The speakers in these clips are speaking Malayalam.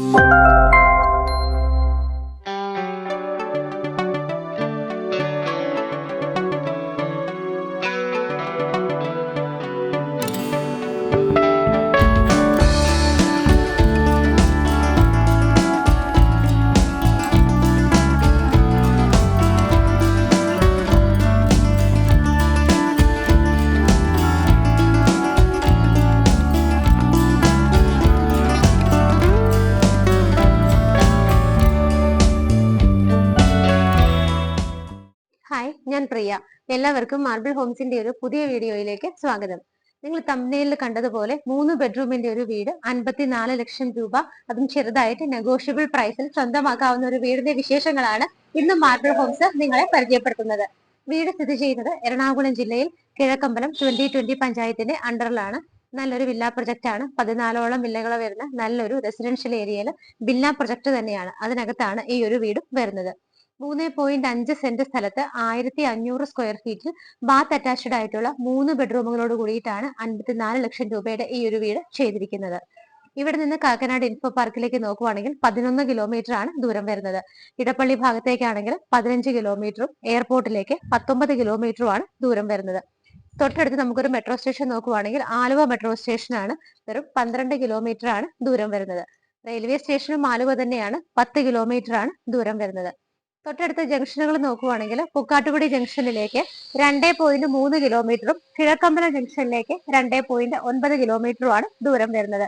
ഹായ്, ഞാൻ പ്രിയ. എല്ലാവർക്കും മാർബിൾ ഹോംസിന്റെ ഒരു പുതിയ വീഡിയോയിലേക്ക് സ്വാഗതം. നിങ്ങൾ തംബ്നെയിലിൽ കണ്ടതുപോലെ 3 ബെഡ്റൂമിന്റെ ഒരു വീട് 54 ലക്ഷം രൂപ, അതും ചെറുതായിട്ട് നെഗോഷ്യബിൾ പ്രൈസിൽ സ്വന്തമാക്കാവുന്ന ഒരു വീടിന്റെ വിശേഷങ്ങളാണ് ഇന്ന് മാർബിൾ ഹോംസ് നിങ്ങളെ പരിചയപ്പെടുത്തുന്നത്. വീട് സ്ഥിതി ചെയ്യുന്നത് എറണാകുളം ജില്ലയിൽ കിഴക്കമ്പലം 2020 പഞ്ചായത്തിന്റെ അണ്ടറിലാണ്. നല്ലൊരു വില്ല പ്രൊജക്ട് ആണ്. 14ഓളം വില്ലകൾ വരുന്ന നല്ലൊരു റെസിഡൻഷ്യൽ ഏരിയയിൽ വില്ല പ്രൊജക്ട് തന്നെയാണ്. അതിനകത്താണ് ഈ ഒരു വീട് വരുന്നത്. 3.5 സെന്റ് സ്ഥലത്ത് 1500 സ്ക്വയർ ഫീറ്റിൽ ബാത്ത് അറ്റാച്ച്ഡ് ആയിട്ടുള്ള 3 ബെഡ്റൂമുകളോട് കൂടിയിട്ടാണ് 54 ലക്ഷം രൂപയുടെ ഈ ഒരു വീട് ചെയ്തിരിക്കുന്നത്. ഇവിടെ നിന്ന് കാക്കനാട് ഇൻഫോ പാർക്കിലേക്ക് നോക്കുവാണെങ്കിൽ 11 കിലോമീറ്റർ ആണ് ദൂരം വരുന്നത്. ഇടപ്പള്ളി ഭാഗത്തേക്കാണെങ്കിൽ 15 കിലോമീറ്ററും എയർപോർട്ടിലേക്ക് 19 കിലോമീറ്ററുമാണ് ദൂരം വരുന്നത്. തൊട്ടടുത്ത് നമുക്കൊരു മെട്രോ സ്റ്റേഷൻ നോക്കുവാണെങ്കിൽ ആലുവ മെട്രോ സ്റ്റേഷനാണ്. വെറും 12 കിലോമീറ്റർ ആണ് ദൂരം വരുന്നത്. റെയിൽവേ സ്റ്റേഷനും ആലുവ തന്നെയാണ്. 10 കിലോമീറ്റർ ആണ് ദൂരം വരുന്നത്. തൊട്ടടുത്ത ജംഗ്ഷനുകൾ നോക്കുവാണെങ്കിൽ പുക്കാട്ടുപടി ജംഗ്ഷനിലേക്ക് 2.3 കിലോമീറ്ററും കിഴക്കമ്പലം ജംഗ്ഷനിലേക്ക് 2.9 കിലോമീറ്ററുമാണ് ദൂരം വരുന്നത്.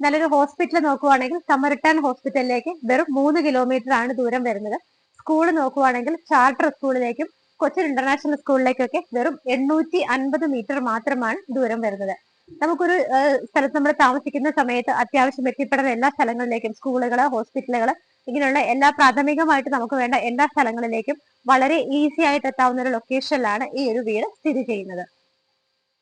നല്ലൊരു ഹോസ്പിറ്റൽ നോക്കുവാണെങ്കിൽ സമരട്ടാൻ ഹോസ്പിറ്റലിലേക്ക് വെറും 3 കിലോമീറ്റർ ആണ് ദൂരം വരുന്നത്. സ്കൂൾ നോക്കുവാണെങ്കിൽ ചാർട്ടർ സ്കൂളിലേക്കും കൊച്ചിൻ ഇന്റർനാഷണൽ സ്കൂളിലേക്കൊക്കെ വെറും 850 മീറ്റർ മാത്രമാണ് ദൂരം വരുന്നത്. നമുക്കൊരു സ്ഥലത്ത് നമ്മൾ താമസിക്കുന്ന സമയത്ത് അത്യാവശ്യം എത്തിപ്പെടുന്ന എല്ലാ സ്ഥലങ്ങളിലേക്കും, സ്കൂളുകള്, ഹോസ്പിറ്റലുകള്, ഇങ്ങനെയുള്ള എല്ലാ പ്രാഥമികമായിട്ട് നമുക്ക് വേണ്ട എല്ലാ സ്ഥലങ്ങളിലേക്കും വളരെ ഈസി ആയിട്ട് എത്താവുന്ന ഒരു ലൊക്കേഷനിലാണ് ഈ ഒരു വീട് സ്ഥിതി ചെയ്യുന്നത്.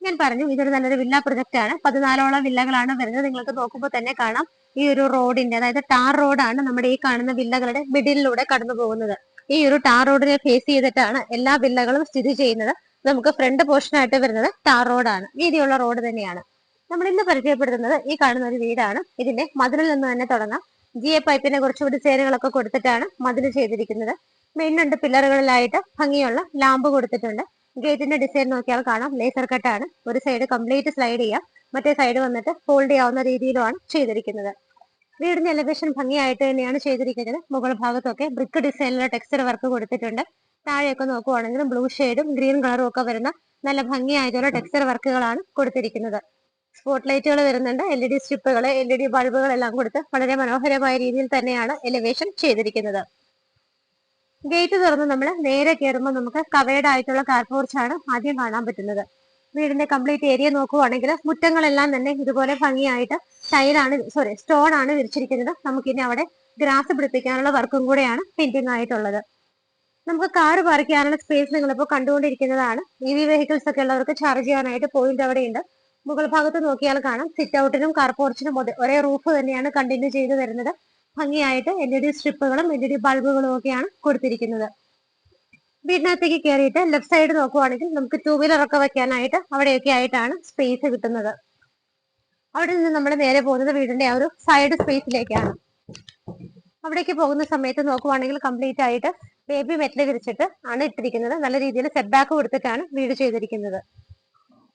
ഞാൻ പറഞ്ഞു, ഇതൊരു നല്ലൊരു വില്ല പ്രൊജക്ട് ആണ്. 14ഓളം വില്ലകളാണ് വരുന്നത്. നിങ്ങൾക്ക് നോക്കുമ്പോൾ തന്നെ കാണാം, ഈ ഒരു റോഡിന്റെ, അതായത് ടാർ റോഡാണ് നമ്മുടെ ഈ കാണുന്ന വില്ലകളുടെ മിഡിലിലൂടെ കടന്നു പോകുന്നത്. ഈ ഒരു ടാർ റോഡിനെ ഫേസ് ചെയ്തിട്ടാണ് എല്ലാ വില്ലകളും സ്ഥിതി ചെയ്യുന്നത്. നമുക്ക് ഫ്രണ്ട് പോർഷൻ ആയിട്ട് വരുന്നത് ടാർ റോഡാണ്. വീതിയുള്ള റോഡ് തന്നെയാണ്. നമ്മൾ ഇന്ന് പരിചയപ്പെടുത്തുന്നത് ഈ കാണുന്ന ഒരു വീടാണ്. ഇതിന്റെ മതിലിൽ നിന്ന് തന്നെ തുടങ്ങാം. GA പൈപ്പിനെ കുറച്ചുകൂടി ചേരുകളൊക്കെ കൊടുത്തിട്ടാണ് മതിൽ ചെയ്തിരിക്കുന്നത്. മെയിൻ 2 പില്ലറുകളിലായിട്ട് ഭംഗിയുള്ള ലാമ്പ് കൊടുത്തിട്ടുണ്ട്. ഗേറ്റിന്റെ ഡിസൈൻ നോക്കിയാൽ കാണാം, ലേസർ കട്ടാണ്. ഒരു സൈഡ് കംപ്ലീറ്റ് സ്ലൈഡ് ചെയ്യാം, മറ്റേ സൈഡ് വന്നിട്ട് ഫോൾഡ് ചെയ്യാവുന്ന രീതിയിലുമാണ് ചെയ്തിരിക്കുന്നത്. വീടിന്റെ എലിവേഷൻ ഭംഗിയായിട്ട് തന്നെയാണ് ചെയ്തിരിക്കുന്നത്. മുകൾ ഭാഗത്തൊക്കെ ബ്രിക്ക് ഡിസൈനിലുള്ള ടെക്സ്ചർ വർക്ക് കൊടുത്തിട്ടുണ്ട്. താഴെയൊക്കെ നോക്കുവാണെങ്കിൽ ബ്ലൂ ഷെയ്ഡും ഗ്രീൻ കളറും ഒക്കെ വരുന്ന നല്ല ഭംഗിയായിട്ടുള്ള ടെക്സ്ചർ വർക്കുകളാണ് കൊടുത്തിരിക്കുന്നത്. സ്പോട്ട് ലൈറ്റുകൾ വരുന്നുണ്ട്. LED സ്ട്രിപ്പുകൾ, LED ബൾബുകൾ എല്ലാം കൊടുത്ത് വളരെ മനോഹരമായ രീതിയിൽ തന്നെയാണ് എലിവേഷൻ ചെയ്തിരിക്കുന്നത്. ഗേറ്റ് തുറന്ന് നമ്മൾ നേരെ കയറുമ്പോൾ നമുക്ക് കവേർഡ് ആയിട്ടുള്ള കാർ പോർച്ചാണ് ആദ്യം കാണാൻ പറ്റുന്നത്. വീടിന്റെ കംപ്ലീറ്റ് ഏരിയ നോക്കുവാണെങ്കിൽ മുറ്റങ്ങളെല്ലാം തന്നെ ഇതുപോലെ ഭംഗിയായിട്ട് സ്റ്റോൺ ആണ് വിരിച്ചിരിക്കുന്നത്. നമുക്കിനി അവിടെ ഗ്രാസ് പിടിപ്പിക്കാനുള്ള വർക്കും കൂടെയാണ് പെയിന്റിംഗ് ആയിട്ടുള്ളത്. നമുക്ക് കാർ പാർക്ക് ചെയ്യാനുള്ള സ്പേസ് നിങ്ങളിപ്പോൾ കണ്ടുകൊണ്ടിരിക്കുന്നതാണ്. EV വെഹിക്കിൾസ് ഒക്കെ ഉള്ളവർക്ക് ചാർജ് ചെയ്യാനായിട്ട് പോയിന്റ് അവിടെയുണ്ട്. മുകൾ ഭാഗത്ത് നോക്കിയാൽ കാണാം, സിറ്റ് ഔട്ടിനും കാർ പോർച്ചിനും ഒരേ റൂഫ് തന്നെയാണ് കണ്ടിന്യൂ ചെയ്ത് വരുന്നത്. ഭംഗിയായിട്ട് LED സ്ട്രിപ്പുകളും LED ബൾബുകളും ഒക്കെയാണ് കൊടുത്തിരിക്കുന്നത്. വീടിനകത്തേക്ക് കയറിയിട്ട് ലെഫ്റ്റ് സൈഡ് നോക്കുവാണെങ്കിൽ നമുക്ക് 2 വീലർ ഒക്കെ വെക്കാനായിട്ട് അവിടെയൊക്കെ ആയിട്ടാണ് സ്പേസ് കിട്ടുന്നത്. അവിടെ നിന്ന് നമ്മൾ നേരെ പോകുന്നത് വീടിന്റെ ആ ഒരു സൈഡ് സ്പേസിലേക്കാണ്. അവിടേക്ക് പോകുന്ന സമയത്ത് നോക്കുവാണെങ്കിൽ കംപ്ലീറ്റ് ആയിട്ട് ബേബി മെറ്റൽ വിരിച്ചിട്ട് ആണ് ഇട്ടിരിക്കുന്നത്. നല്ല രീതിയിൽ സെറ്റ് ബാക്ക് കൊടുത്തിട്ടാണ് വീട് ചെയ്തിരിക്കുന്നത്.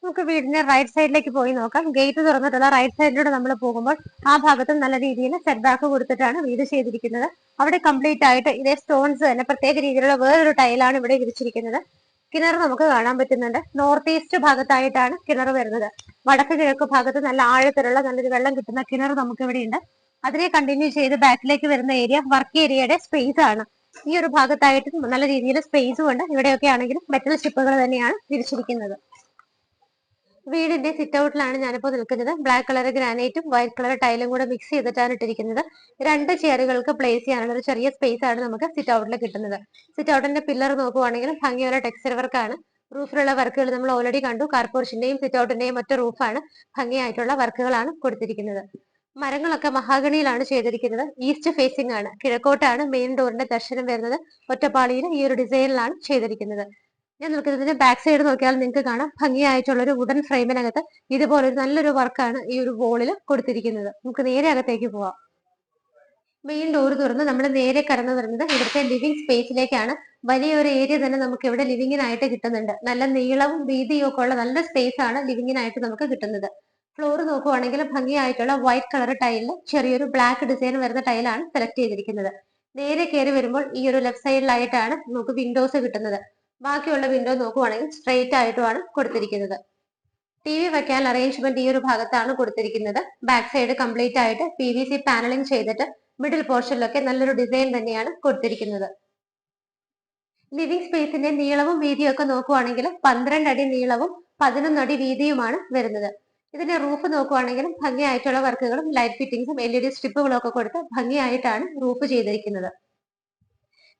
നമുക്ക് വീടിന്റെ റൈറ്റ് സൈഡിലേക്ക് പോയി നോക്കാം. ഗേറ്റ് തുറന്നിട്ടുള്ള റൈറ്റ് സൈഡിലൂടെ നമ്മൾ പോകുമ്പോൾ ആ ഭാഗത്തും നല്ല രീതിയിൽ സെറ്റ് ബാക്ക് കൊടുത്തിട്ടാണ് വീട് ചെയ്തിരിക്കുന്നത്. അവിടെ കംപ്ലീറ്റ് ആയിട്ട് ഇതേ സ്റ്റോൺസ് തന്നെ പ്രത്യേക രീതിയിലുള്ള വേറൊരു ടൈലാണ് ഇവിടെ വിരിച്ചിരിക്കുന്നത്. കിണർ നമുക്ക് കാണാൻ പറ്റുന്നുണ്ട്. നോർത്ത് ഈസ്റ്റ് ഭാഗത്തായിട്ടാണ് കിണർ വരുന്നത്. വടക്ക് കിഴക്ക് ഭാഗത്ത് നല്ല ആഴത്തിലുള്ള നല്ലൊരു വെള്ളം കിട്ടുന്ന കിണർ നമുക്ക് ഇവിടെ ഉണ്ട്. അതിനെ കണ്ടിന്യൂ ചെയ്ത് ബാക്കിലേക്ക് വരുന്ന ഏരിയ വർക്ക് ഏരിയയുടെ സ്പേസ് ആണ്. ഈ ഒരു ഭാഗത്തായിട്ട് നല്ല രീതിയിൽ സ്പേസും ഉണ്ട്. ഇവിടെയൊക്കെ ആണെങ്കിലും മെറ്റൽ സ്ട്രിപ്പുകൾ തന്നെയാണ് വിരിച്ചിരിക്കുന്നത്. വീടിന്റെ സിറ്റ് ഔട്ടിലാണ് ഞാനിപ്പോൾ നിൽക്കുന്നത്. ബ്ലാക്ക് കളർ ഗ്രാനൈറ്റും വൈറ്റ് കളർ ടൈലും കൂടെ മിക്സ് ചെയ്തിട്ടാണ് ഇട്ടിരിക്കുന്നത്. 2 ചെയറുകൾക്ക് പ്ലേസ് ചെയ്യാനുള്ള ഒരു ചെറിയ സ്പേസ് ആണ് നമുക്ക് സിറ്റ് ഔട്ടിൽ കിട്ടുന്നത്. സിറ്റ് ഔട്ടിന്റെ പില്ലർ നോക്കുവാണെങ്കിൽ ഭംഗിയുള്ള ടെക്സ്ചർ വർക്കാണ്. റൂഫിലുള്ള വർക്കുകൾ നമ്മൾ ഓൾറെഡി കണ്ടു. കാർപോർച്ചിന്റെയും സിറ്റ് ഔട്ടിന്റെയും മറ്റു റൂഫാണ്. ഭംഗിയായിട്ടുള്ള വർക്കുകളാണ് കൊടുത്തിരിക്കുന്നത്. മരങ്ങളൊക്കെ മഹാഗണിയിലാണ് ചെയ്തിരിക്കുന്നത്. ഈസ്റ്റ് ഫേസിംഗ് ആണ്. കിഴക്കോട്ടാണ് മെയിൻ ഡോറിന്റെ ദർശനം വരുന്നത്. ഒറ്റപ്പാളിയിൽ ഈ ഒരു ഡിസൈനിലാണ് ചെയ്തിരിക്കുന്നത്. ഞാൻ നിൽക്കുന്നതിന്റെ ബാക്ക് സൈഡ് നോക്കിയാൽ നിങ്ങൾക്ക് കാണാം, ഭംഗിയായിട്ടുള്ള ഒരു വുഡൻ ഫ്രെയിമിനകത്ത് ഇതുപോലൊരു നല്ലൊരു വർക്കാണ് ഈ ഒരു വോളിൽ കൊടുത്തിരിക്കുന്നത്. നമുക്ക് നേരെ അകത്തേക്ക് പോവാം. മെയിൻ ഡോർ തുറന്ന് നമ്മൾ നേരെ കടന്നു വരുന്നത് ഇവിടുത്തെ ലിവിംഗ് സ്പേസിലേക്കാണ്. വലിയൊരു ഏരിയ തന്നെ നമുക്ക് ഇവിടെ ലിവിങ്ങിനായിട്ട് കിട്ടുന്നുണ്ട്. നല്ല നീളവും വീതിയും ഒക്കെ ഉള്ള നല്ല സ്പേസ് ആണ് ലിവിങ്ങിനായിട്ട് നമുക്ക് കിട്ടുന്നത്. ഫ്ലോർ നോക്കുവാണെങ്കിൽ ഭംഗിയായിട്ടുള്ള വൈറ്റ് കളർ ടൈലിൽ ചെറിയൊരു ബ്ലാക്ക് ഡിസൈൻ വരുന്ന ടൈലാണ് സെലക്ട് ചെയ്തിരിക്കുന്നത്. നേരെ കയറി വരുമ്പോൾ ഈ ഒരു ലെഫ്റ്റ് സൈഡിലായിട്ടാണ് നമുക്ക് വിൻഡോസ് കിട്ടുന്നത്. ബാക്കിയുള്ള വിൻഡോ നോക്കുവാണെങ്കിൽ സ്ട്രെയിറ്റ് ആയിട്ടുമാണ് കൊടുത്തിരിക്കുന്നത്. ടി വി വെക്കാൻ അറേഞ്ച്മെന്റ് ഈ ഒരു ഭാഗത്താണ് കൊടുത്തിരിക്കുന്നത്. ബാക്ക് സൈഡ് കംപ്ലീറ്റ് ആയിട്ട് PVC പാനലിംഗ് ചെയ്തിട്ട് മിഡിൽ പോർഷനിലൊക്കെ നല്ലൊരു ഡിസൈൻ തന്നെയാണ് കൊടുത്തിരിക്കുന്നത്. ലിവിംഗ് സ്പേസിന്റെ നീളവും വീതിയും ഒക്കെ നോക്കുവാണെങ്കിൽ 12 അടി നീളവും 11 അടി വീതിയുമാണ് വരുന്നത്. ഇതിന്റെ റൂഫ് നോക്കുവാണെങ്കിലും ഭംഗിയായിട്ടുള്ള വർക്കുകളും ലൈറ്റ് ഫിറ്റിംഗ്സും LED സ്ട്രിപ്പുകളും ഒക്കെ കൊടുത്ത് ഭംഗിയായിട്ടാണ് റൂഫ് ചെയ്തിരിക്കുന്നത്.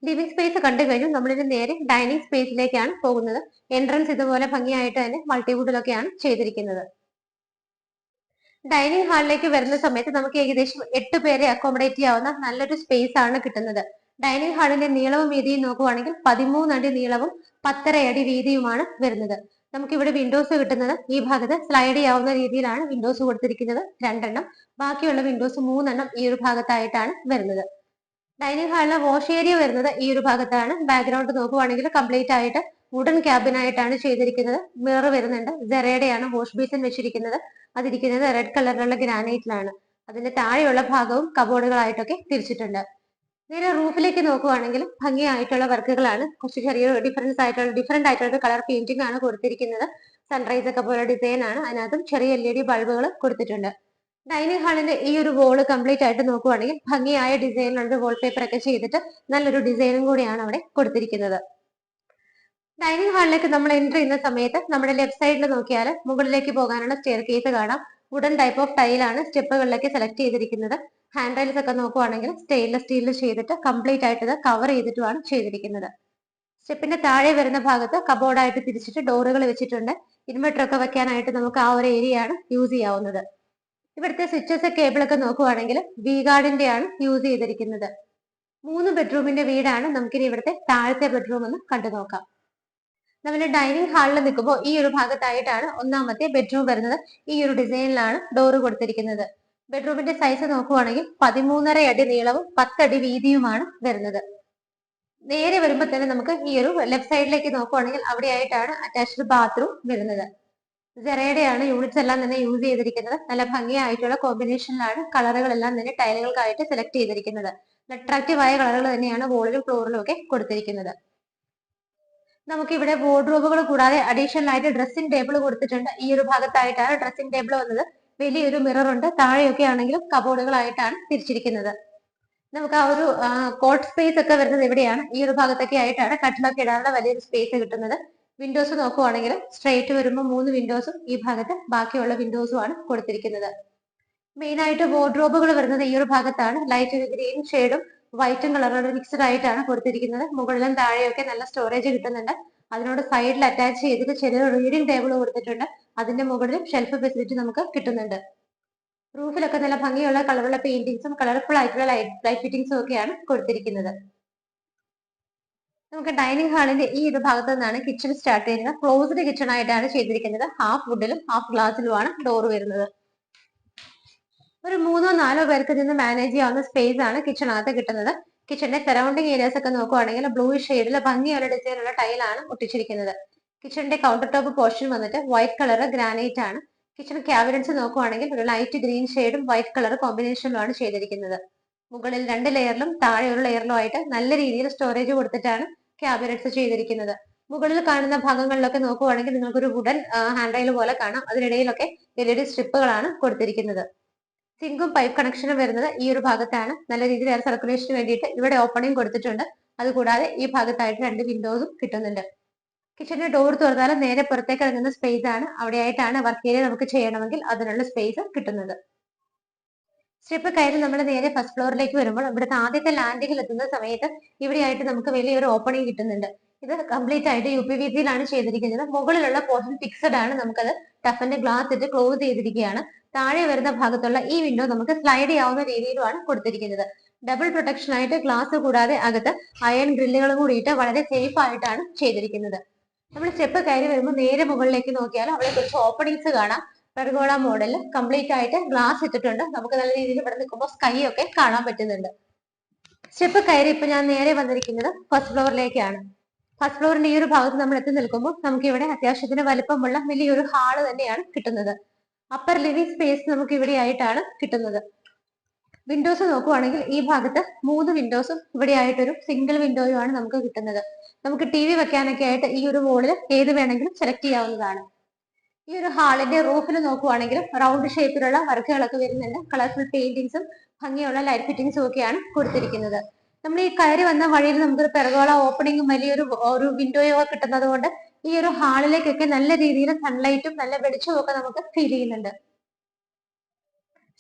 ലിവിംഗ് സ്പേസ് കണ്ടു കഴിഞ്ഞു നമ്മളിത് നേരെ ഡൈനിങ് സ്പേസിലേക്കാണ് പോകുന്നത്. എൻട്രൻസ് ഇതുപോലെ ഭംഗിയായിട്ട് തന്നെ മൾട്ടിവുഡിലൊക്കെയാണ് ചെയ്തിരിക്കുന്നത്. ഡൈനിങ് ഹാളിലേക്ക് വരുന്ന സമയത്ത് നമുക്ക് ഏകദേശം 8 പേരെ അക്കോമഡേറ്റ് ചെയ്യാവുന്ന നല്ലൊരു സ്പേസ് ആണ് കിട്ടുന്നത്. ഡൈനിങ് ഹാളിന്റെ നീളവും വീതിയും നോക്കുവാണെങ്കിൽ 13 അടി നീളവും 10.5 അടി വീതിയുമാണ് വരുന്നത്. നമുക്ക് ഇവിടെ വിൻഡോസ് കിട്ടുന്നത് ഈ ഭാഗത്ത് സ്ലൈഡ് ചെയ്യാവുന്ന രീതിയിലാണ് വിൻഡോസ് കൊടുത്തിരിക്കുന്നത് 2 എണ്ണം. ബാക്കിയുള്ള വിൻഡോസ് 3 എണ്ണം ഈ ഒരു ഭാഗത്തായിട്ടാണ് വരുന്നത്. ഡൈനിങ് ഹാളിലെ വാഷ് ഏരിയ വരുന്നത് ഈ ഒരു ഭാഗത്താണ്. ബാക്ക്ഗ്രൗണ്ട് നോക്കുവാണെങ്കിൽ കംപ്ലീറ്റ് ആയിട്ട് വുഡൻ ക്യാബിൻ ആയിട്ടാണ് ചെയ്തിരിക്കുന്നത്. മിറർ വരുന്നുണ്ട്. ജെറയുടെയാണ് വാഷ് ബേസിൻ വെച്ചിരിക്കുന്നത്. അതിരിക്കുന്നത് റെഡ് കളറിലുള്ള ഗ്രാനൈറ്റിലാണ്. അതിന്റെ താഴെയുള്ള ഭാഗവും കബോർഡുകളായിട്ടൊക്കെ തിരിച്ചിട്ടുണ്ട്. നേരെ റൂഫിലേക്ക് നോക്കുവാണെങ്കിൽ ഭംഗിയായിട്ടുള്ള വർക്കുകളാണ്. കുറച്ച് ചെറിയൊരു ഡിഫറെന്റ് ആയിട്ടുള്ള കളർ പെയിന്റിംഗ് ആണ് കൊടുത്തിരിക്കുന്നത്. സൺറൈസ് ഒക്കെ പോലെ ഡിസൈൻ ആണ്. അതിനകത്തും ചെറിയ LED ബൾബുകൾ കൊടുത്തിട്ടുണ്ട്. ഡൈനിങ് ഹാളിന്റെ ഈ ഒരു വോള് കംപ്ലീറ്റ് ആയിട്ട് നോക്കുവാണെങ്കിൽ ഭംഗിയായ ഡിസൈനിലുള്ള വാൾപേപ്പർ ഒക്കെ ചെയ്തിട്ട് നല്ലൊരു ഡിസൈനും കൂടിയാണ് അവിടെ കൊടുത്തിരിക്കുന്നത്. ഡൈനിങ് ഹാളിലേക്ക് നമ്മൾ എൻട്രി ചെയ്യുന്ന സമയത്ത് നമ്മുടെ ലെഫ്റ്റ് സൈഡിൽ നോക്കിയാൽ മുകളിലേക്ക് പോകാനുള്ള സ്റ്റെയർ കേസ് കാണാം. വുഡൻ ടൈപ്പ് ഓഫ് ടൈലാണ് സ്റ്റെപ്പുകളിലേക്ക് സെലക്ട് ചെയ്തിരിക്കുന്നത്. ഹാൻഡ് റൈൽസ് ഒക്കെ നോക്കുവാണെങ്കിൽ സ്റ്റെയിൻലെസ് സ്റ്റീലിൽ ചെയ്തിട്ട് കംപ്ലീറ്റ് ആയിട്ട് ഇത് കവർ ചെയ്തിട്ടുമാണ് ചെയ്തിരിക്കുന്നത്. സ്റ്റെപ്പിന്റെ താഴെ വരുന്ന ഭാഗത്ത് കബോർഡായിട്ട് തിരിച്ചിട്ട് ഡോറുകൾ വെച്ചിട്ടുണ്ട്. ഇൻവെർട്ടർ ഒക്കെ വെക്കാനായിട്ട് നമുക്ക് ആ ഒരു ഏരിയ ആണ് യൂസ് ചെയ്യാവുന്നത്. ഇവിടുത്തെ സ്വിച്ചസ് കേബിൾ ഒക്കെ നോക്കുവാണെങ്കിൽ വി ഗാർഡിന്റെ ആണ് യൂസ് ചെയ്തിരിക്കുന്നത്. 3 ബെഡ്റൂമിന്റെ വീടാണ്. നമുക്കിനി ഇവിടുത്തെ താഴത്തെ ബെഡ്റൂം ഒന്ന് കണ്ടു നോക്കാം. നമ്മൾ ഡൈനിങ് ഹാളിൽ നിൽക്കുമ്പോൾ ഈ ഒരു ഭാഗത്തായിട്ടാണ് ഒന്നാമത്തെ ബെഡ്റൂം വരുന്നത്. ഈ ഒരു ഡിസൈനിലാണ് ഡോറ് കൊടുത്തിരിക്കുന്നത്. ബെഡ്റൂമിന്റെ സൈസ് നോക്കുവാണെങ്കിൽ 13.5 അടി നീളവും 10 അടി വീതിയുമാണ് വരുന്നത്. നേരെ വരുമ്പോൾ തന്നെ നമുക്ക് ഈ ഒരു ലെഫ്റ്റ് സൈഡിലേക്ക് നോക്കുവാണെങ്കിൽ അവിടെയായിട്ടാണ് അറ്റാച്ച്ഡ് ബാത്റൂം വരുന്നത്. ജെറയുടെയാണ് യൂണിറ്റ്സ് എല്ലാം തന്നെ യൂസ് ചെയ്തിരിക്കുന്നത്. നല്ല ഭംഗിയായിട്ടുള്ള കോമ്പിനേഷനിലാണ് കളറുകളെല്ലാം തന്നെ ടൈലുകൾക്കായിട്ട് സെലക്ട് ചെയ്തിരിക്കുന്നത്. അട്രാക്റ്റീവ് ആയ കളറുകൾ തന്നെയാണ് വോളിലും ഫ്ലോറിലും ഒക്കെ കൊടുത്തിരിക്കുന്നത്. നമുക്ക് ഇവിടെ വാർഡ്രോബുകൾ കൂടാതെ അഡീഷണൽ ആയിട്ട് ഡ്രസ്സിംഗ് ടേബിൾ കൊടുത്തിട്ടുണ്ട്. ഈ ഒരു ഭാഗത്തായിട്ടാണ് ഡ്രസ്സിംഗ് ടേബിൾ വന്നത്. വലിയൊരു മിറർ ഉണ്ട്. താഴെയൊക്കെ ആണെങ്കിലും കബോർഡുകളായിട്ടാണ് തിരിച്ചിരിക്കുന്നത്. നമുക്ക് ആ ഒരു കോട്ട് സ്പേസ് ഒക്കെ വരുന്നത് എവിടെയാണ്? ഈ ഒരു ഭാഗത്തൊക്കെ ആയിട്ടാണ് കട്ടിലൊക്കെ ഇടാനുള്ള വലിയൊരു സ്പേസ് കിട്ടുന്നത്. വിൻഡോസ് നോക്കുവാണെങ്കിൽ സ്ട്രെയിറ്റ് വരുമ്പോൾ 3 വിൻഡോസും ഈ ഭാഗത്ത് ബാക്കിയുള്ള വിൻഡോസും ആണ് കൊടുത്തിരിക്കുന്നത്. മെയിൻ ആയിട്ട് വാർഡ്രോബുകൾ വരുന്നത് ഈ ഒരു ഭാഗത്താണ്. ലൈറ്റ് ഗ്രീൻ ഷെയ്ഡും വൈറ്റും കളറും മിക്സ്ഡ് ആയിട്ടാണ് കൊടുത്തിരിക്കുന്നത്. മുകളിലും താഴെയൊക്കെ നല്ല സ്റ്റോറേജ് കിട്ടുന്നുണ്ട്. അതിനോട് സൈഡിൽ അറ്റാച്ച് ചെയ്തിട്ട് ചെറിയ റീഡിംഗ് ടേബിൾ കൊടുത്തിട്ടുണ്ട്. അതിന്റെ മുകളിലും ഷെൽഫ് ഫെസിലിറ്റി നമുക്ക് കിട്ടുന്നുണ്ട്. റൂഫിലൊക്കെ നല്ല ഭംഗിയുള്ള കളറുള്ള പെയിന്റിങ്സും കളർഫുൾ ആയിട്ടുള്ള ലൈറ്റ് ഫിറ്റിംഗ്സും ഒക്കെയാണ് കൊടുത്തിരിക്കുന്നത്. നമുക്ക് ഡൈനിങ് ഹാളിന്റെ ഈ ഒരു ഭാഗത്ത് നിന്നാണ് കിച്ചൺ സ്റ്റാർട്ട് ചെയ്യുന്നത്. ക്ലോസ്ഡ് കിച്ചൺ ആയിട്ടാണ് ചെയ്തിരിക്കുന്നത്. ഹാഫ് വുഡിലും ഹാഫ് ഗ്ലാസിലുമാണ് ഡോർ വരുന്നത്. ഒരു 3-4 പേർക്ക് നിന്ന് മാനേജ് ചെയ്യാവുന്ന സ്പേസ് ആണ് കിച്ചണകത്ത് കിട്ടുന്നത്. കിച്ചണിന്റെ സറൗണ്ടിങ് ഏരിയാസ് ഒക്കെ നോക്കുവാണെങ്കിൽ ബ്ലൂ ഷെയ്ഡിൽ ഭംഗിയുള്ള ഡിസൈനുള്ള ടൈലാണ് ഒട്ടിച്ചിരിക്കുന്നത്. കിച്ചണിന്റെ കൗണ്ടർ ടോപ്പ് പോർഷൻ വന്നിട്ട് വൈറ്റ് കളർ ഗ്രാനൈറ്റ് ആണ്. കിച്ചൺ ക്യാബിനറ്റ്സ് നോക്കുവാണെങ്കിൽ ഒരു ലൈറ്റ് ഗ്രീൻ ഷെയ്ഡും വൈറ്റ് കളർ കോമ്പിനേഷനിലുമാണ് ചെയ്തിരിക്കുന്നത്. മുകളിൽ 2 ലെയറിലും താഴെ ഒരു ലെയറിലും ആയിട്ട് നല്ല രീതിയിൽ സ്റ്റോറേജ് കൊടുത്തിട്ടാണ് ക്യാബിനറ്റ്സ് ചെയ്തിരിക്കുന്നത്. മുകളിൽ കാണുന്ന ഭാഗങ്ങളിലൊക്കെ നോക്കുവാണെങ്കിൽ നിങ്ങൾക്ക് ഒരു വുഡൻ ഹാൻഡ് റെയിൽ പോലെ കാണാം. അതിനിടയിലൊക്കെ LED സ്ട്രിപ്പുകളാണ് കൊടുത്തിരിക്കുന്നത്. സിങ്കും പൈപ്പ് കണക്ഷനും വരുന്നത് ഈ ഒരു ഭാഗത്താണ്. നല്ല രീതിയിൽ എയർ സർക്കുലേഷന് വേണ്ടിയിട്ട് ഇവിടെ ഓപ്പണിംഗ് കൊടുത്തിട്ടുണ്ട്. അതുകൂടാതെ ഈ ഭാഗത്തായിട്ട് 2 വിൻഡോസും കിട്ടുന്നുണ്ട്. കിച്ചണിന്റെ ഡോർ തുറന്നാലും നേരെ പുറത്തേക്ക് ഇറങ്ങുന്ന സ്പേസ് ആണ്. അവിടെയായിട്ടാണ് വർക്ക് ഏരിയ നമുക്ക് ചെയ്യണമെങ്കിൽ അതിനുള്ള സ്പേസ് കിട്ടുന്നത്. സ്റ്റെപ്പ് കയറി നമ്മൾ നേരെ ഫസ്റ്റ് ഫ്ലോറിലേക്ക് വരുമ്പോൾ ഇവിടുത്തെ ആദ്യത്തെ ലാൻഡിങ്ങിൽ എത്തുന്ന സമയത്ത് ഇവിടെയായിട്ട് നമുക്ക് വലിയൊരു ഓപ്പണിംഗ് കിട്ടുന്നുണ്ട്. ഇത് കംപ്ലീറ്റ് ആയിട്ട് UPVC യിലാണ് ചെയ്തിരിക്കുന്നത്. മുകളിലുള്ള പോർഷൻ ഫിക്സഡ് ആണ്. നമുക്കത് ടഫന്റെ ഗ്ലാസ് ഇട്ട് ക്ലോസ് ചെയ്തിരിക്കുകയാണ്. താഴെ വരുന്ന ഭാഗത്തുള്ള ഈ വിൻഡോ നമുക്ക് സ്ലൈഡ് ചെയ്യാവുന്ന രീതിയിലുമാണ് കൊടുത്തിരിക്കുന്നത്. ഡബിൾ പ്രൊട്ടക്ഷൻ ആയിട്ട് ഗ്ലാസ് കൂടാതെ അകത്ത് അയൺ ഗ്രില്ലുകളും കൂടിയിട്ട് വളരെ സേഫ് ആയിട്ടാണ് ചെയ്തിരിക്കുന്നത്. നമ്മൾ സ്റ്റെപ്പ് കയറി വരുമ്പോൾ നേരെ മുകളിലേക്ക് നോക്കിയാൽ അവിടെ കുറച്ച് ഓപ്പണിങ്സ് കാണാം. പെർഗോള മോഡൽ കംപ്ലീറ്റ് ആയിട്ട് ഗ്ലാസ് ഇട്ടിട്ടുണ്ട്. നമുക്ക് നല്ല രീതിയിൽ ഇവിടെ നിൽക്കുമ്പോൾ സ്കൈ ഒക്കെ കാണാൻ പറ്റുന്നുണ്ട്. സ്റ്റെപ്പ് കയറി ഇപ്പൊ ഞാൻ നേരെ വന്നിരിക്കുന്നത് ഫസ്റ്റ് ഫ്ലോറിലേക്കാണ്. ഫസ്റ്റ് ഫ്ലോറിന്റെ ഈ ഒരു ഭാഗത്ത് നമ്മൾ എത്തി നിൽക്കുമ്പോൾ നമുക്ക് ഇവിടെ അത്യാവശ്യത്തിന് വലിപ്പമുള്ള വലിയൊരു ഹാള് തന്നെയാണ് കിട്ടുന്നത്. അപ്പർ ലിവിംഗ് സ്പേസ് നമുക്ക് ഇവിടെ ആയിട്ടാണ് കിട്ടുന്നത്. വിൻഡോസ് നോക്കുവാണെങ്കിൽ ഈ ഭാഗത്ത് 3 വിൻഡോസും ഇവിടെ ആയിട്ടൊരു സിംഗിൾ വിൻഡോയുമാണ് നമുക്ക് കിട്ടുന്നത്. നമുക്ക് ടി വി വെക്കാനൊക്കെ ആയിട്ട് ഈ ഒരു വോളിൽ ഏത് വേണമെങ്കിലും സെലക്ട് ചെയ്യാവുന്നതാണ്. ഈ ഒരു ഹാളിന്റെ റൂഫിൽ നോക്കുവാണെങ്കിലും റൗണ്ട് ഷേപ്പിലുള്ള വർക്കുകളൊക്കെ വരുന്നുണ്ട്. കളർഫുൾ പെയിന്റിങ്സും ഭംഗിയുള്ള ലൈറ്റ് ഫിറ്റിംഗ്സും ഒക്കെയാണ് കൊടുത്തിരിക്കുന്നത്. നമ്മൾ ഈ കയറി വന്ന വഴിയിൽ നമുക്കൊരു പെർഗോള ഓപ്പണിംഗും വലിയൊരു വിൻഡോയോ കിട്ടുന്നത് കൊണ്ട് ഈ ഒരു ഹാളിലേക്കൊക്കെ നല്ല രീതിയിൽ സൺലൈറ്റും നല്ല വെളിച്ചവും ഒക്കെ നമുക്ക് ഫീൽ ചെയ്യുന്നുണ്ട്.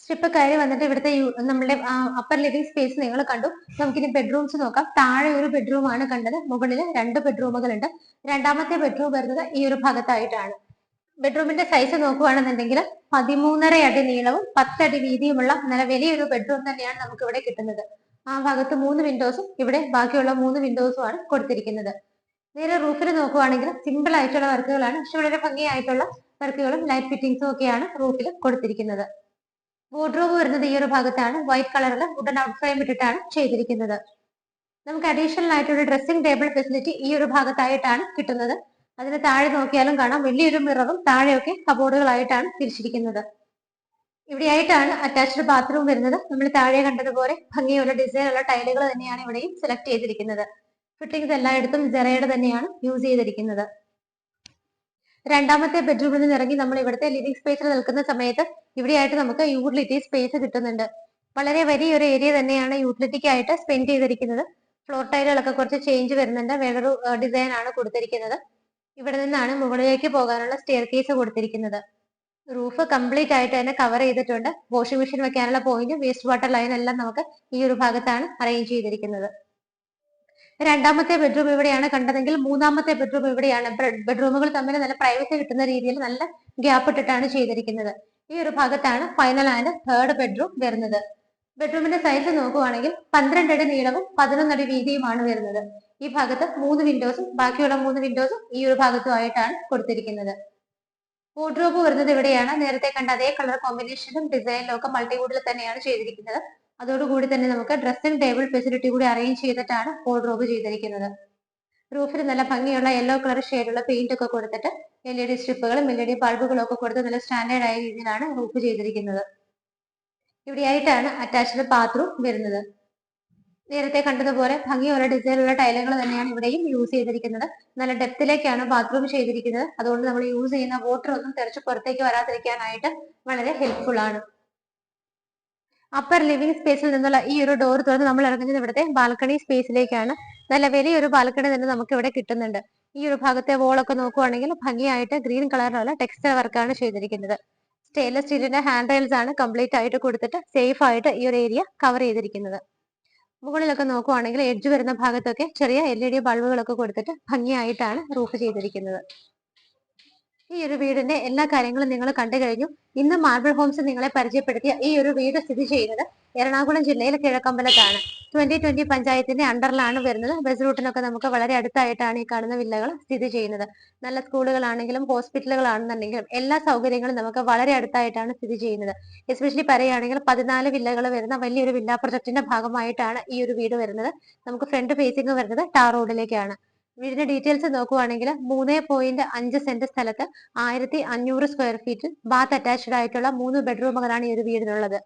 സ്റ്റെപ്പ് കയറി വന്നിട്ട് ഇവിടുത്തെ നമ്മുടെ അപ്പർ ലിവിംഗ് സ്പേസ് നിങ്ങൾ കണ്ടു. നമുക്കിനി ബെഡ്റൂംസ് നോക്കാം. താഴെ ഒരു ബെഡ്റൂം ആണ് കണ്ടത്, മുകളിൽ 2 ബെഡ്റൂമുകളുണ്ട്. രണ്ടാമത്തെ ബെഡ്റൂം വരുന്നത് ഈ ഒരു ഭാഗത്തായിട്ടാണ്. ബെഡ്റൂമിന്റെ സൈസ് നോക്കുകയാണെന്നുണ്ടെങ്കിൽ 13.5 അടി നീളവും 10 അടി വീതിയുമുള്ള നല്ല വലിയൊരു ബെഡ്റൂം തന്നെയാണ് നമുക്ക് ഇവിടെ കിട്ടുന്നത്. ആ ഭാഗത്ത് 3 വിൻഡോസും ഇവിടെ ബാക്കിയുള്ള 3 വിൻഡോസും ആണ് കൊടുത്തിരിക്കുന്നത്. നേരെ റൂഫിൽ നോക്കുവാണെങ്കിൽ സിമ്പിൾ ആയിട്ടുള്ള വർക്കുകളാണ്, പക്ഷെ വളരെ ഭംഗിയായിട്ടുള്ള വർക്കുകളും ലൈറ്റ് ഫിറ്റിംഗ്സും ഒക്കെയാണ് റൂഫിൽ കൊടുത്തിരിക്കുന്നത്. വാർഡ്രോബ് വരുന്നത് ഈ ഒരു ഭാഗത്താണ്. വൈറ്റ് കളറിൽ വുഡൻ ഔട്ട് ഫ്രെയിം ഇട്ടിട്ടാണ് ചെയ്തിരിക്കുന്നത്. നമുക്ക് അഡീഷണൽ ആയിട്ടൊരു ഡ്രസ്സിംഗ് ടേബിൾ ഫെസിലിറ്റി ഈ ഒരു ഭാഗത്തായിട്ടാണ് കിട്ടുന്നത്. അതിന് താഴെ നോക്കിയാലും കാണാം വലിയൊരു മിററും താഴെയൊക്കെ കബോർഡുകളായിട്ടാണ് തിരിച്ചിരിക്കുന്നത്. ഇവിടെയായിട്ടാണ് അറ്റാച്ച്ഡ് ബാത്റൂം വരുന്നത്. നമ്മൾ താഴെ കണ്ടതുപോലെ ഭംഗിയുള്ള ഡിസൈനുള്ള ടൈലുകൾ തന്നെയാണ് ഇവിടെയും സെലക്ട് ചെയ്തിരിക്കുന്നത്. ഫിറ്റിംഗ്സ് എല്ലായിടത്തും ജെറയുടെ തന്നെയാണ് യൂസ് ചെയ്തിരിക്കുന്നത്. രണ്ടാമത്തെ ബെഡ്റൂമിൽ നിന്ന് ഇറങ്ങി നമ്മൾ ഇവിടുത്തെ ലിവിംഗ് സ്പേസിൽ നിൽക്കുന്ന സമയത്ത് ഇവിടെയായിട്ട് നമുക്ക് യൂട്ടിലിറ്റി സ്പേസ് കിട്ടുന്നുണ്ട്. വളരെ വലിയൊരു ഏരിയ തന്നെയാണ് യൂട്ടിലിറ്റിക്ക് ആയിട്ട് സ്പെൻഡ് ചെയ്തിരിക്കുന്നത്. ഫ്ലോർ ടൈലുകളൊക്കെ കുറച്ച് ചേഞ്ച് വരുന്നുണ്ട്. വേറൊരു ഡിസൈൻ ആണ് കൊടുത്തിരിക്കുന്നത്. ഇവിടെ നിന്നാണ് മുകളിലേക്ക് പോകാനുള്ള സ്റ്റെയർ കേസ് കൊടുത്തിരിക്കുന്നത്. റൂഫ് കംപ്ലീറ്റ് ആയിട്ട് തന്നെ കവർ ചെയ്തിട്ടുണ്ട്. വാഷിംഗ് മെഷീൻ വെക്കാനുള്ള പോയിന്റ്, വേസ്റ്റ് വാട്ടർ ലൈൻ എല്ലാം നമുക്ക് ഈ ഒരു ഭാഗത്താണ് അറേഞ്ച് ചെയ്തിരിക്കുന്നത്. രണ്ടാമത്തെ ബെഡ്റൂം ഇവിടെയാണ് കണ്ടതെങ്കിൽ മൂന്നാമത്തെ ബെഡ്റൂം ഇവിടെയാണ്. ബെഡ്റൂമുകൾ തമ്മിൽ നല്ല പ്രൈവസി കിട്ടുന്ന രീതിയിൽ നല്ല ഗ്യാപ്പ് ഇട്ടിട്ടാണ് ചെയ്തിരിക്കുന്നത്. ഈ ഒരു ഭാഗത്താണ് ഫൈനൽ ആൻഡ് തേർഡ് ബെഡ്റൂം വരുന്നത്. ബെഡ്റൂമിന്റെ സൈസ് നോക്കുവാണെങ്കിൽ 12 അടി നീളവും 11 അടി വീതിയുമാണ് വരുന്നത്. ഈ ഭാഗത്ത് 3 വിൻഡോസും ബാക്കിയുള്ള 3 വിൻഡോസും ഈ ഒരു ഭാഗത്തുമായിട്ടാണ് കൊടുത്തിരിക്കുന്നത്. വാർഡ്രോബ് വരുന്നത് ഇവിടെയാണ്. നേരത്തെ കണ്ട അതേ കളർ കോമ്പിനേഷനും ഡിസൈനിലും ഒക്കെ മൾട്ടിവുഡിൽ തന്നെയാണ് ചെയ്തിരിക്കുന്നത്. അതോടുകൂടി തന്നെ നമുക്ക് ഡ്രസ്സിംഗ് ടേബിൾ ഫെസിലിറ്റി കൂടി അറേഞ്ച് ചെയ്തിട്ടാണ് വാർഡ്രോബ് ചെയ്തിരിക്കുന്നത്. റൂഫിൽ നല്ല ഭംഗിയുള്ള യെല്ലോ കളർ ഷെയ്ഡുള്ള പെയിന്റ് ഒക്കെ കൊടുത്തിട്ട് LED സ്ട്രിപ്പുകളും LED ബൾബുകളും ഒക്കെ കൊടുത്ത് നല്ല സ്റ്റാൻഡേർഡ് ആയ രീതിയിലാണ് റൂഫ് ചെയ്തിരിക്കുന്നത്. ഇവിടെയായിട്ടാണ് അറ്റാച്ച്ഡ് ബാത്റൂം വരുന്നത്. നേരത്തെ കണ്ടതുപോലെ ഭംഗിയുള്ള ഡിസൈനുള്ള ടൈലുകൾ തന്നെയാണ് ഇവിടെയും യൂസ് ചെയ്തിരിക്കുന്നത്. നല്ല ഡെപ്തിലേക്കാണ് ബാത്റൂം ചെയ്തിരിക്കുന്നത്. അതുകൊണ്ട് നമ്മൾ യൂസ് ചെയ്യുന്ന വാട്ടർ ഒന്നും തെറിച്ച് പുറത്തേക്ക് വരാതിരിക്കാനായിട്ട് വളരെ ഹെൽപ്ഫുൾ ആണ്. അപ്പർ ലിവിംഗ് സ്പേസിൽ നിന്നുള്ള ഈ ഒരു ഡോർ തുറന്ന് നമ്മൾ ഇറങ്ങുന്നത് ഇവിടുത്തെ ബാൽക്കണി സ്പേസിലേക്കാണ്. നല്ല വലിയൊരു ബാൽക്കണി തന്നെ നമുക്ക് ഇവിടെ കിട്ടുന്നുണ്ട്. ഈ ഒരു ഭാഗത്തെ വോളൊക്കെ നോക്കുവാണെങ്കിൽ ഭംഗിയായിട്ട് ഗ്രീൻ കളറിലുള്ള ടെക്സ്റ്റൈൽ വർക്കാണ് ചെയ്തിരിക്കുന്നത്. സ്റ്റെയിൻലെസ് സ്റ്റീലിന്റെ ഹാൻഡ് റെയിൽസ് ആണ് കംപ്ലീറ്റ് ആയിട്ട് കൊടുത്തിട്ട് സേഫ് ആയിട്ട് ഈ ഒരു ഏരിയ കവർ ചെയ്തിരിക്കുന്നത്. മുകളിലൊക്കെ നോക്കുവാണെങ്കിൽ എഡ്ജ് വരുന്ന ഭാഗത്തൊക്കെ ചെറിയ LED ബൾബുകളൊക്കെ കൊടുത്തിട്ട് ഭംഗിയായിട്ടാണ് റൂഫ് ചെയ്തിരിക്കുന്നത്. ഈ ഒരു വീടിന്റെ എല്ലാ കാര്യങ്ങളും നിങ്ങൾ കണ്ടു കഴിഞ്ഞു. ഇന്ന് മാർബിൾ ഹോംസ് നിങ്ങളെ പരിചയപ്പെടുത്തിയ ഈ ഒരു വീട് സ്ഥിതി ചെയ്യുന്നത് എറണാകുളം ജില്ലയിലെ കിഴക്കമ്പലത്താണ്. 2020 പഞ്ചായത്തിന്റെ അണ്ടറിലാണ് വരുന്നത്. ബസ് റൂട്ടിനൊക്കെ നമുക്ക് വളരെ അടുത്തായിട്ടാണ് ഈ കാണുന്ന വില്ലകൾ സ്ഥിതി ചെയ്യുന്നത്. നല്ല സ്കൂളുകളാണെങ്കിലും ഹോസ്പിറ്റലുകളാണെന്നുണ്ടെങ്കിലും എല്ലാ സൗകര്യങ്ങളും നമുക്ക് വളരെ അടുത്തായിട്ടാണ് സ്ഥിതി ചെയ്യുന്നത്. എസ്പെഷ്യലി പറയുകയാണെങ്കിൽ 14 വില്ലകൾ വരുന്ന വലിയൊരു വില്ല പ്രൊജക്ടിന്റെ ഭാഗമായിട്ടാണ് ഈ ഒരു വീട് വരുന്നത്. നമുക്ക് ഫ്രണ്ട് ഫേസിംഗ് വരുന്നത് ടാർ റോഡിലേക്കാണ്. വീടിന്റെ ഡീറ്റെയിൽസ് നോക്കുവാണെങ്കിൽ 3.5 സെന്റ് സ്ഥലത്ത് 1500 സ്ക്വയർ ഫീറ്റിൽ ബാത്ത് അറ്റാച്ച്ഡ് ആയിട്ടുള്ള 3 ബെഡ്റൂമുകളാണ് ഈ ഒരു വീടിനുള്ളത്.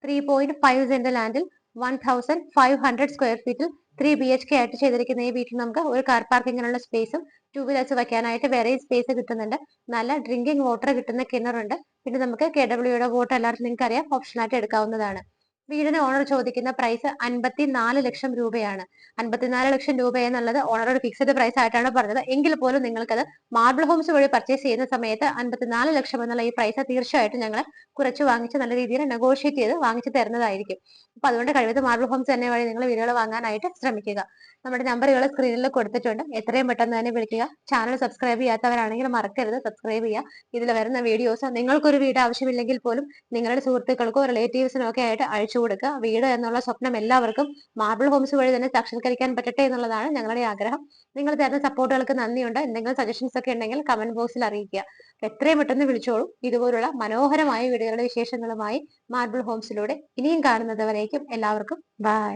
3.5 സെന്റ് ലാൻഡിൽ 1500 സ്ക്വയർ ഫീറ്റിൽ 3 BHK ആയിട്ട് ചെയ്തിരിക്കുന്ന ഈ വീട്ടിൽ നമുക്ക് ഒരു കാർ പാർക്കിങ്ങിനുള്ള സ്പേസും 2 വീലേഴ്സ് വെക്കാനായിട്ട് വേറെ സ്പേസ് കിട്ടുന്നുണ്ട്. നല്ല ഡ്രിങ്കിങ് വാട്ടർ കിട്ടുന്ന കിണറുണ്ട്. പിന്നെ നമുക്ക് KWയുടെ വാട്ടർ എല്ലാവർക്കും നിങ്ങൾക്ക് അറിയാം, ഓപ്ഷനായിട്ട് എടുക്കാവുന്നതാണ്. വീടിന് ഓണർ ചോദിക്കുന്ന പ്രൈസ് 54 ലക്ഷം രൂപയാണ്. 54 ലക്ഷം രൂപ എന്നുള്ളത് ഓണർ ഒരു ഫിക്സഡ് പ്രൈസ് ആയിട്ടാണ് പറഞ്ഞത്. എങ്കിൽ പോലും നിങ്ങൾക്കത് മാർബിൾ ഹോംസ് വഴി പർച്ചേസ് ചെയ്യുന്ന സമയത്ത് 54 ലക്ഷം എന്നുള്ള ഈ പ്രൈസ് തീർച്ചയായിട്ടും ഞങ്ങൾ കുറച്ച് വാങ്ങിച്ച് നല്ല രീതിയിൽ നെഗോഷിയേറ്റ് ചെയ്ത് വാങ്ങിച്ച് തരുന്നതായിരിക്കും. അപ്പൊ അതുകൊണ്ട് കഴിവതും മാർബിൾ ഹോംസ് തന്നെ വഴി നിങ്ങൾ വീടുകൾ വാങ്ങാനായിട്ട് ശ്രമിക്കുക. നമ്മുടെ നമ്പറുകൾ സ്ക്രീനിൽ കൊടുത്തിട്ടുണ്ട്. എത്രയും പെട്ടെന്ന് തന്നെ വിളിക്കുക. ചാനൽ സബ്സ്ക്രൈബ് ചെയ്യാത്തവരാണെങ്കിൽ മറക്കരുത് സബ്സ്ക്രൈബ് ചെയ്യുക. ഇതിൽ വരുന്ന വീഡിയോസ് നിങ്ങൾക്കൊരു വീട് ആവശ്യമില്ലെങ്കിൽ പോലും നിങ്ങളുടെ സുഹൃത്തുക്കൾക്കോ റിലേറ്റീവ്സിനോ ഒക്കെ ആയിട്ട് അയച്ചു കൊടുക്കുക. വീട് എന്നുള്ള സ്വപ്നം എല്ലാവർക്കും മാർബിൾ ഹോംസ് വഴി തന്നെ സാക്ഷാത്കരിക്കാൻ പറ്റട്ടെ എന്നുള്ളതാണ് ഞങ്ങളുടെ ആഗ്രഹം. നിങ്ങൾ തരുന്ന സപ്പോർട്ടുകൾക്ക് നന്ദിയുണ്ട്. എന്തെങ്കിലും സജഷൻസ് ഒക്കെ ഉണ്ടെങ്കിൽ കമന്റ് ബോക്സിൽ അറിയിക്കുക. എത്രയും പെട്ടെന്ന് വിളിച്ചോളൂ. ഇതുപോലുള്ള മനോഹരമായ വീടുകളുടെ വിശേഷങ്ങളുമായി മാർബിൾ ഹോംസിലൂടെ ഇനിയും കാണുന്നത് വരേക്കും എല്ലാവർക്കും ബൈ.